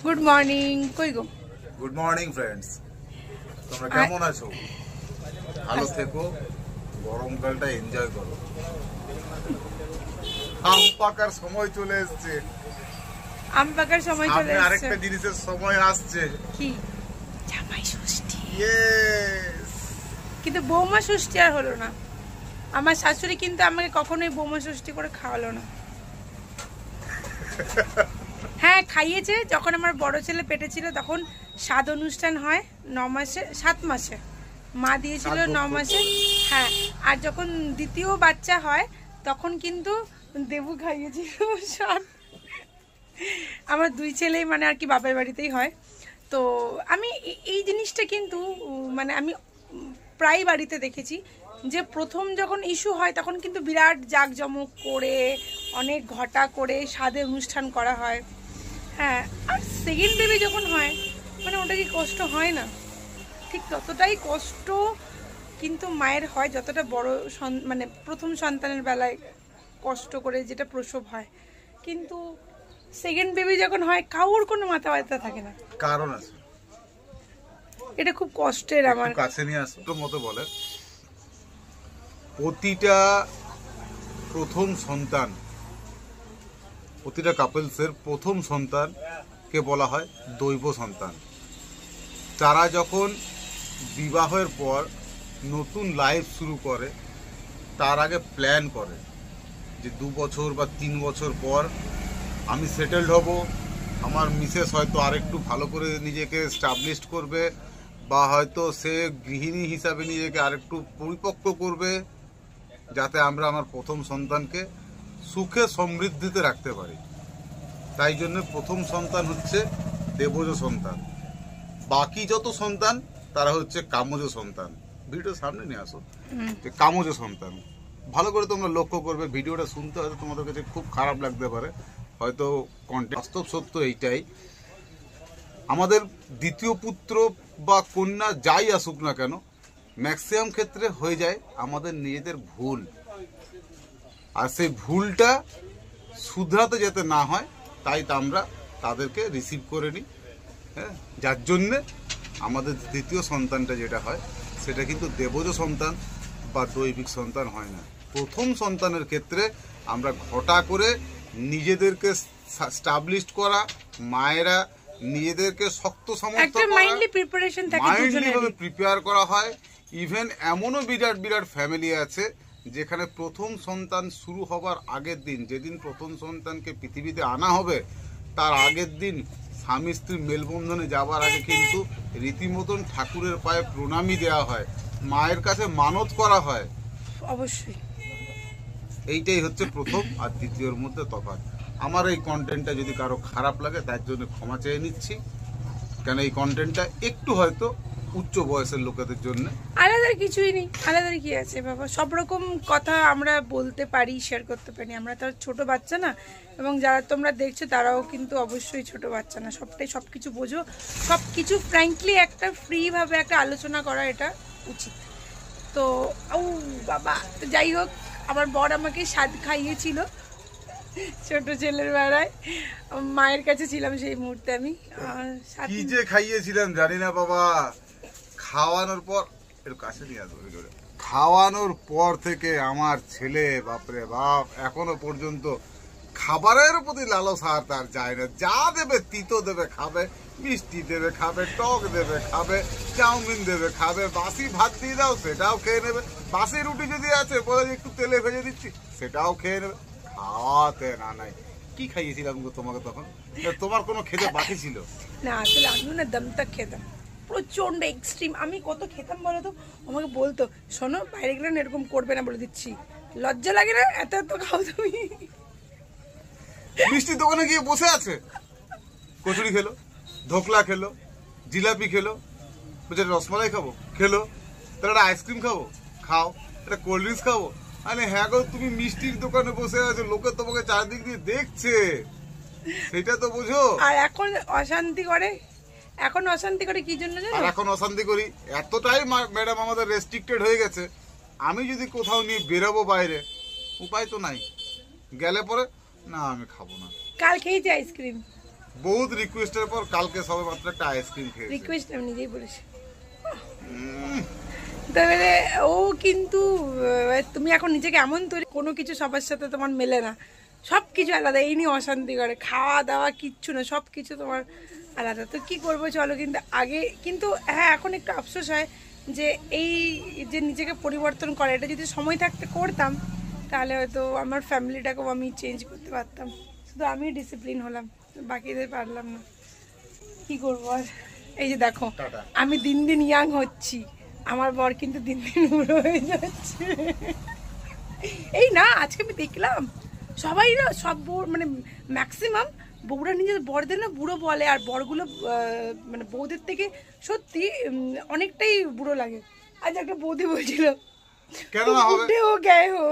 Good morning কই গো good morning friends, তোমরা কেমন আছো? ভালো থেকো, গরমকালটা এনজয় করো। আম পাকার সময় চলে এসেছে। আম পাকার সময় চলে এসেছে। আরেকটা জিনিসের সময় আসছে। কি? জামাই ষষ্ঠী। ইয়েস। কিন্তু বৌমা ষষ্ঠী আর হলো না। আমার শাশুড়ি কিন্তু আমাকে কখনোই বৌমা ষষ্ঠী করে খাওয়ালো না। হ্যাঁ খাইয়েছে, যখন আমার বড় ছেলে পেটে ছিল তখন স্বাদ অনুষ্ঠান হয় 9 মাসে 7 মাসে, মা দিয়েছিল 9 মাসে। হ্যাঁ, আর যখন দ্বিতীয় বাচ্চা হয় তখন কিন্তু দেবু খাইয়েছিল স্বাদ। আমার দুই ছেলেই মানে আর কি বাপের বাড়িতেই হয়। তো আমি এই জিনিসটা কিন্তু মানে আমি প্রায় বাড়িতে দেখেছি যে প্রথম যখন ইস্যু হয় তখন কিন্তু বিরাট জাঁকজমক করে অনেক ঘটা করে স্বাদে অনুষ্ঠান করা হয়। হ্যাঁ, আর সেকেন্ড বেবি যখন হয় মানে ওটা কি কষ্ট হয় না? ঠিক ততটাই কষ্ট কিন্তু মায়ের হয় যতটা বড় মানে প্রথম সন্তানের বেলায় কষ্ট করে যেটা প্রসব হয়। কিন্তু সেকেন্ড বেবি যখন হয় কাউর কোনো মাথা ব্যথা থাকে না। কারণ আছে, এটা খুব কষ্টের। আমার কাছে নিয়ে আসো তো মতো বলে, প্রতিটা প্রথম সন্তান, প্রতিটা কাপলসের প্রথম সন্তানকে বলা হয় দৈব সন্তান। তারা যখন বিবাহের পর নতুন লাইফ শুরু করে তার আগে প্ল্যান করে যে 2 বছর বা 3 বছর পর আমি সেটেলড হব, আমার মিসেস হয়তো আরেকটু ভালো করে নিজেকে স্টাবলিশ করবে, বা হয়তো সে গৃহিণী হিসাবে নিজেকে আরেকটু পরিপক্ক করবে, যাতে আমরা আমার প্রথম সন্তানকে সুখে সমৃদ্ধিতে রাখতে পারি। তাই জন্য প্রথম সন্তান হচ্ছে দেবজ সন্তান, বাকি যত সন্তান তারা হচ্ছে কামজ সন্তান। ভিডিও সামনে নিয়ে আসো, যে কামজ সন্তান ভালো করে তোমরা লক্ষ্য করবে। ভিডিওটা শুনতে হয়তো তোমাদের কাছে খুব খারাপ লাগতে পারে, হয়তো কন্টেন্ট বাস্তব সত্য এইটাই। আমাদের দ্বিতীয় পুত্র বা কন্যা যাই আসুক না কেন, ম্যাক্সিমাম ক্ষেত্রে হয়ে যায় আমাদের নিজেদের ভুল, আর সেই ভুলটা শুধরাতে যেতে না হয় তাই আমরা তাদেরকে রিসিভ করে নিই। হ্যাঁ, যার জন্যে আমাদের দ্বিতীয় সন্তানটা যেটা হয় সেটা কিন্তু দেবজ সন্তান বা দৈবিক সন্তান হয় না। প্রথম সন্তানের ক্ষেত্রে আমরা ঘটা করে নিজেদেরকে স্টাবলিশ করা, মায়েরা নিজেদেরকে শক্ত সমর্থ করা, মাইন্ডলি প্রিপেয়ার করা হয়। ইভেন এমনও বিরাট বিরাট ফ্যামিলি আছে যেখানে প্রথম সন্তান শুরু হবার আগের দিন, যেদিন প্রথম সন্তানকে পৃথিবীতে আনা হবে তার আগের দিন স্বামী স্ত্রীর মেলবন্ধনে যাবার আগে কিন্তু রীতিমতন ঠাকুরের পায়ে প্রণামী দেওয়া হয়, মায়ের কাছে মানত করা হয়। অবশ্যই এইটাই হচ্ছে প্রথম আর দ্বিতীয়র মধ্যে তফাৎ। আমার এই কন্টেন্টটা যদি কারো খারাপ লাগে তার জন্য ক্ষমা চেয়ে নিচ্ছি, কেন এই কন্টেন্টটা একটু হয়তো উচ্চ বয়সের লোকেদের জন্য। আলাদা কিছুই নেই, আলাদা কি আছে বাবা, সব রকম কথা আমরা বলতে পারি, শেয়ার করতে পারি। আমরা তো ছোট বাচ্চা না, এবং যারা তোমরা দেখছো তারাও কিন্তু অবশ্যই ছোট বাচ্চা না। সবকিছু বোঝো, সবকিছু ফ্র্যাঙ্কলি একটা ফ্রি ভাবে একটা আলোচনা করা এটা উচিত। তো ও বাবা, তো যাই হোক, আমার বর আমাকে স্বাদ খাইয়েছিল ছোট ছেলের বেলায়। মায়ের কাছে ছিলাম সেই মুহূর্তে। আমি কি যে খাইয়েছিলাম জানি না বাবা। খাওয়ানোর পর এর কাছে নিয়ে আসবো, খাওয়ানোর পর থেকে আমার ছেলে বাপরে বাপ এখনো পর্যন্ত খাবারের প্রতি লালসা তার যায় না। যা দেবে তিতো দেবে খাবে, মিষ্টি দেবে খাবে, টক দেবে খাবে, চাউমিন দেবে খাবে, বাসি ভাত দিয়ে দাও সেটাও খেয়ে নেবে, বাসি রুটি যদি আছে বলে একটু তেলে ভেজে দিচ্ছি সেটাও খেয়ে নেবে। খাওয়াতে না নাই কি খাইয়েছিলাম গো তোমাকে তখন? তোমার কোনো খেতে বাকি ছিল না? আসলে আমিও না দম তক খেতাম, প্রচন্ড এক্সট্রিম। আমি কত খেতাম বলো তো, আমাকে বলতো শোনো বাইরে গেলে না এরকম করবে না, বলে দিচ্ছি। লজ্জা লাগে না? এত এত খাও তুমি। মিষ্টি দোকানে গিয়ে বসে আছে, কচুরি খেলো, ধোকলা খেলো, জিলাপি খেলো, রসমালাই খাবো খেলো, তাহলে একটা আইসক্রিম খাবো খাও, একটা কোল্ড ড্রিঙ্কস খাবো। আরে হ্যাঁ গো, তুমি মিষ্টির দোকানে বসে আছো, লোকে তোমাকে চারদিক দিয়ে দেখছে, সেটা তো বুঝো। আর এখন অশান্তি করে, এখন অশান্তি করে কি জন্য জানো? আর এখন অশান্তি করি এতটাই ম্যাডাম আমাদের রেস্ট্রিক্টেড হয়ে গেছে, আমি যদি কোথাও নিয়ে বেরোবো বাইরে, উপায় তো নাই, গেলে পরে না আমি খাবো না। কাল খেয়েছি আইসক্রিম, বহুত রিকোয়েস্টের পর কালকে সবে মাত্র একটা আইসক্রিম খেয়েছে। রিকোয়েস্ট আমি নিজেই বলেছি। তারপরে ও কিন্তু তুমি এখন নিজেকে এমন তৈরি, কোনো কিছু সবার সাথে তোমার মেলে না, সব কিছু আলাদা, এই নিয়ে অশান্তি করে, খাওয়া দাওয়া কিচ্ছু না, সব কিছু তোমার আলাদা। তো কি করবো চলো, কিন্তু আগে কিন্তু হ্যাঁ এখন একটু আফসোস হয় যে এই যে নিজেকে পরিবর্তন করা, এটা যদি সময় থাকতে করতাম তাহলে হয়তো আমার ফ্যামিলিটাকেও আমি চেঞ্জ করতে পারতাম। শুধু আমি ডিসিপ্লিন হলাম, বাকিদের পারলাম না, কি করবো আর। এই যে দেখো আমি দিন দিন ইয়াং হচ্ছি, আমার বর কিন্তু দিন দিন বুড়ো হয়ে যাচ্ছে। এই না আজকে আমি দেখলাম সবাই না, সব মানে ম্যাক্সিমাম বউরা নিজের বরদের না বুড়ো বলে, আর বরগুলো মানে বউদের থেকে সত্যি অনেকটাই বুড়ো লাগে। আজ একটা বৌদি বলছিল কেন না হবে, ও গায়ে হো